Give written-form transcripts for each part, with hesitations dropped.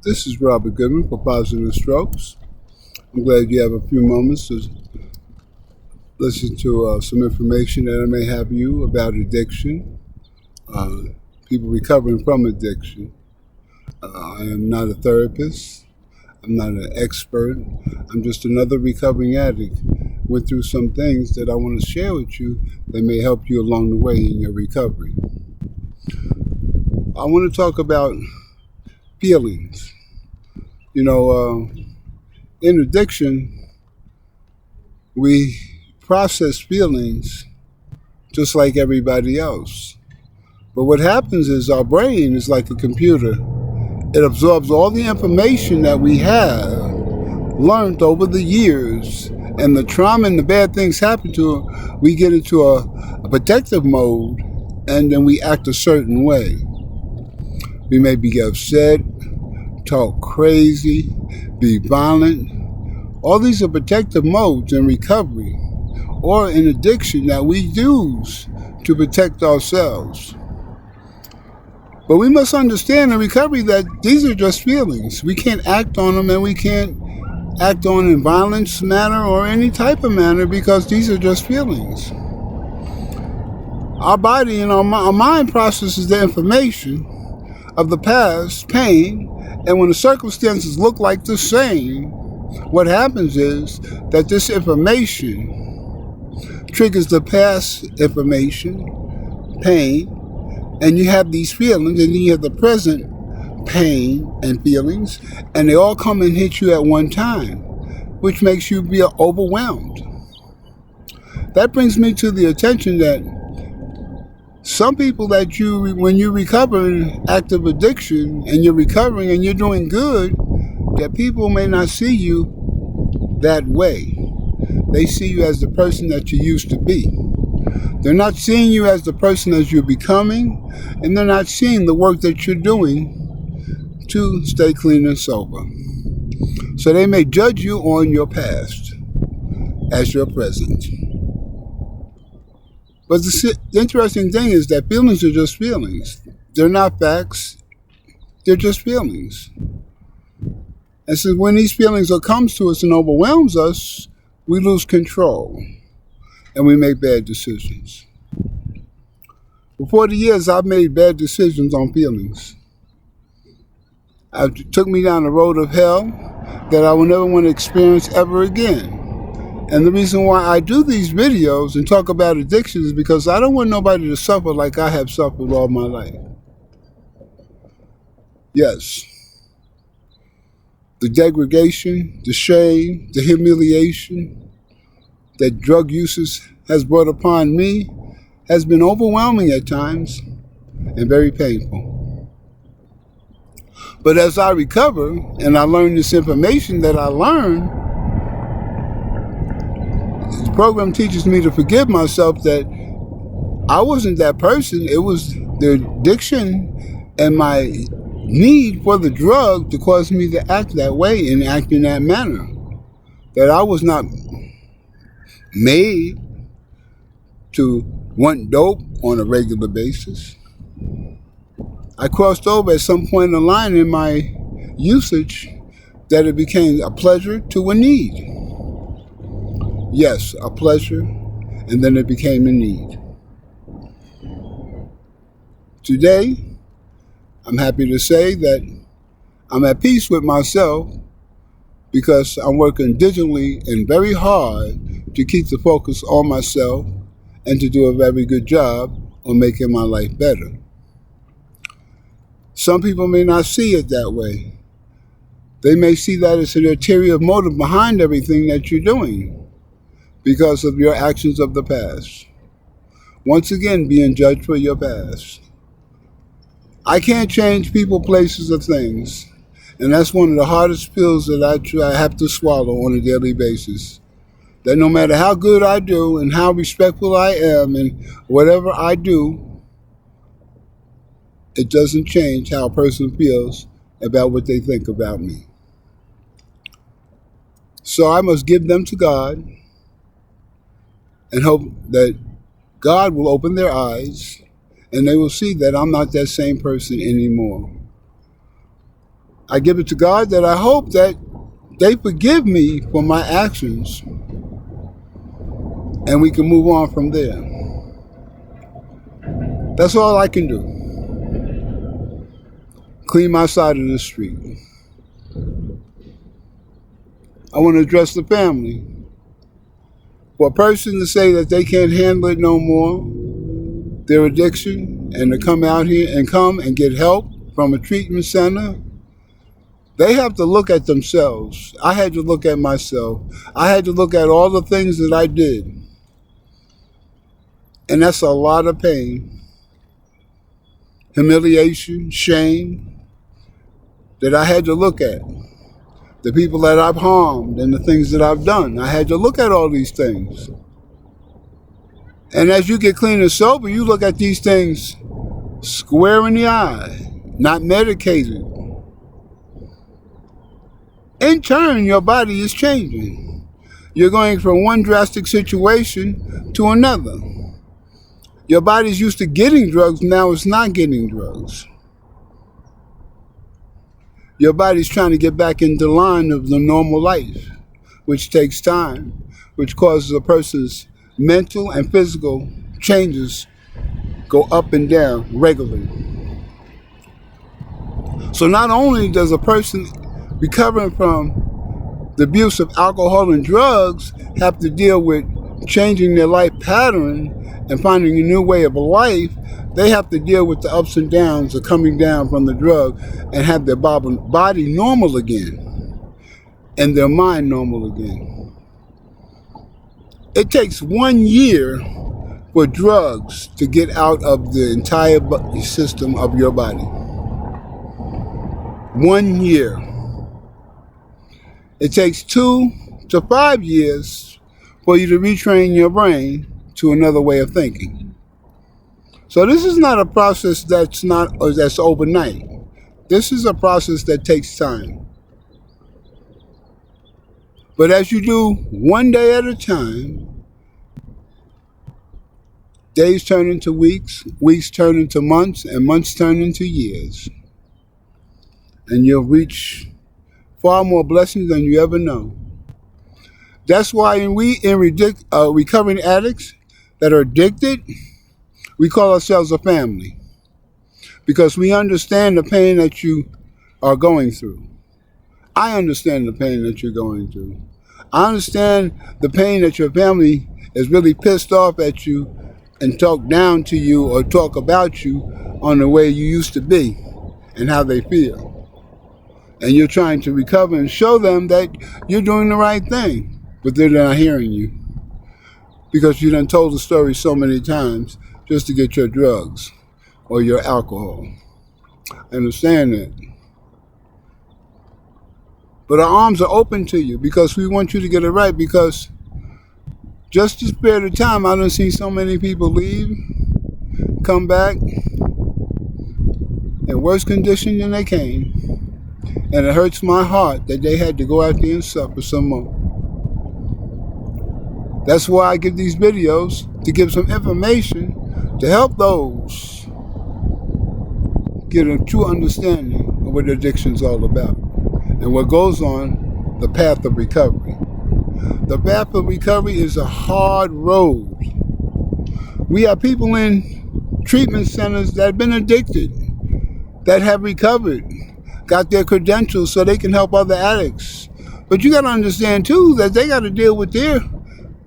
This is Robert Goodman for Positive Strokes. I'm glad you have a few moments to listen to some information that I may have you about addiction, uh, people recovering from addiction. I am not a therapist. I'm not an expert. I'm just another recovering addict. Went through some things that I want to share with you that may help you along the way in your recovery. I want to talk about feelings. You know, in addiction, we process feelings just like everybody else. But what happens is our brain is like a computer. It absorbs all the information that we have learned over the years, and the trauma and the bad things happen to it. We get into a protective mode, and then we act a certain way. We may be upset, talk crazy, be violent. All these are protective modes in recovery or in addiction that we use to protect ourselves. But we must understand in recovery that these are just feelings. We can't act on them, and we can't act on in violence manner or any type of manner because these are just feelings. Our body and our mind processes the information of the past pain, and when the circumstances look like the same, what happens is that this information triggers the past information, pain, and you have these feelings, and then you have the present pain and feelings, and they all come and hit you at one time, which makes you be overwhelmed. That brings me to the attention that some people that when you recover in active addiction and you're recovering and you're doing good, that people may not see you that way. They see you as the person that you used to be. They're not seeing you as the person as you're becoming, and they're not seeing the work that you're doing to stay clean and sober. So they may judge you on your past as your present. But the interesting thing is that feelings are just feelings. They're not facts. They're just feelings. And so when these feelings comes to us and overwhelms us, we lose control and we make bad decisions. For 40 years, I've made bad decisions on feelings. It took me down the road of hell that I will never want to experience ever again. And the reason why I do these videos and talk about addiction is because I don't want nobody to suffer like I have suffered all my life. Yes. The degradation, the shame, the humiliation that drug use has brought upon me has been overwhelming at times and very painful. But as I recover and I learn this information that I learned, the program teaches me to forgive myself that I wasn't that person. It was the addiction and my need for the drug to cause me to act that way and act in that manner. That I was not made to want dope on a regular basis. I crossed over at some point in the line in my usage that it became a pleasure to a need. Yes, a pleasure, and then it became a need. Today, I'm happy to say that I'm at peace with myself because I'm working diligently and very hard to keep the focus on myself and to do a very good job on making my life better. Some people may not see it that way. They may see that as an ulterior motive behind everything that you're doing because of your actions of the past. Once again, being judged for your past. I can't change people, places, or things. And that's one of the hardest pills that I have to swallow on a daily basis. That no matter how good I do and how respectful I am and whatever I do, it doesn't change how a person feels about what they think about me. So I must give them to God and hope that God will open their eyes and they will see that I'm not that same person anymore. I give it to God that I hope that they forgive me for my actions and we can move on from there. That's all I can do. Clean my side of the street. I want to address the family. For a person to say that they can't handle it no more, their addiction, and to come out here and come and get help from a treatment center, they have to look at themselves. I had to look at myself. I had to look at all the things that I did. And that's a lot of pain, humiliation, shame that I had to look at. The people that I've harmed and the things that I've done. I had to look at all these things. And as you get clean and sober, you look at these things square in the eye, not medicated. In turn, your body is changing. You're going from one drastic situation to another. Your body's used to getting drugs, now it's not getting drugs. Your body's trying to get back into line of the normal life, which takes time, which causes a person's mental and physical changes go up and down regularly. So not only does a person recovering from the abuse of alcohol and drugs have to deal with changing their life pattern and finding a new way of life, they have to deal with the ups and downs of coming down from the drug and have their body normal again and their mind normal again. It takes 1 year for drugs to get out of the entire system of your body. 1 year. It takes 2 to 5 years for you to retrain your brain to another way of thinking. So this is not a process that's overnight. This is a process that takes time. But as you do one day at a time, days turn into weeks, weeks turn into months, and months turn into years. And you'll reach far more blessings than you ever know. That's why in recovering addicts that are addicted, we call ourselves a family because we understand the pain that you are going through. I understand the pain that you're going through. I understand the pain that your family is really pissed off at you and talk down to you or talk about you on the way you used to be and how they feel. And you're trying to recover and show them that you're doing the right thing, but they're not hearing you because you done told the story so many times just to get your drugs or your alcohol. I understand that. But our arms are open to you because we want you to get it right, because just this period of time, I done seen so many people leave, come back in worse condition than they came. And it hurts my heart that they had to go out there and suffer some more. That's why I give these videos, to give some information to help those get a true understanding of what addiction's all about and what goes on the path of recovery. The path of recovery is a hard road. We have people in treatment centers that have been addicted, that have recovered, got their credentials so they can help other addicts. But you got to understand too that they got to deal with their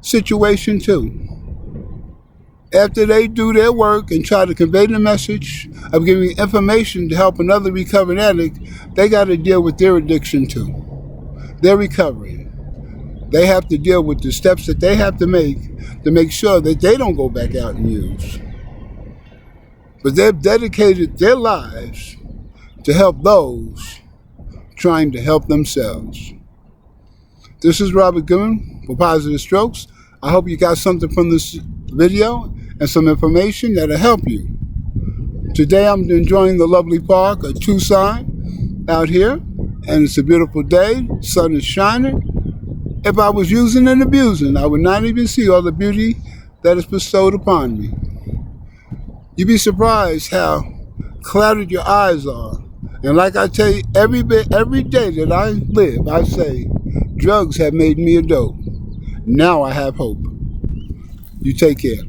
situation too. After they do their work and try to convey the message of giving information to help another recovering addict, they got to deal with their addiction too. They're recovering. They have to deal with the steps that they have to make sure that they don't go back out and use. But they've dedicated their lives to help those trying to help themselves. This is Robert Goodman for Positive Strokes. I hope you got something from this video and some information that'll help you. Today I'm enjoying the lovely park of Tucson out here, and it's a beautiful day. Sun is shining. If I was using and abusing, I would not even see all the beauty that is bestowed upon me. You'd be surprised how clouded your eyes are And like I tell you, every day that I live, I say, drugs have made me a dope. Now I have hope. You take care.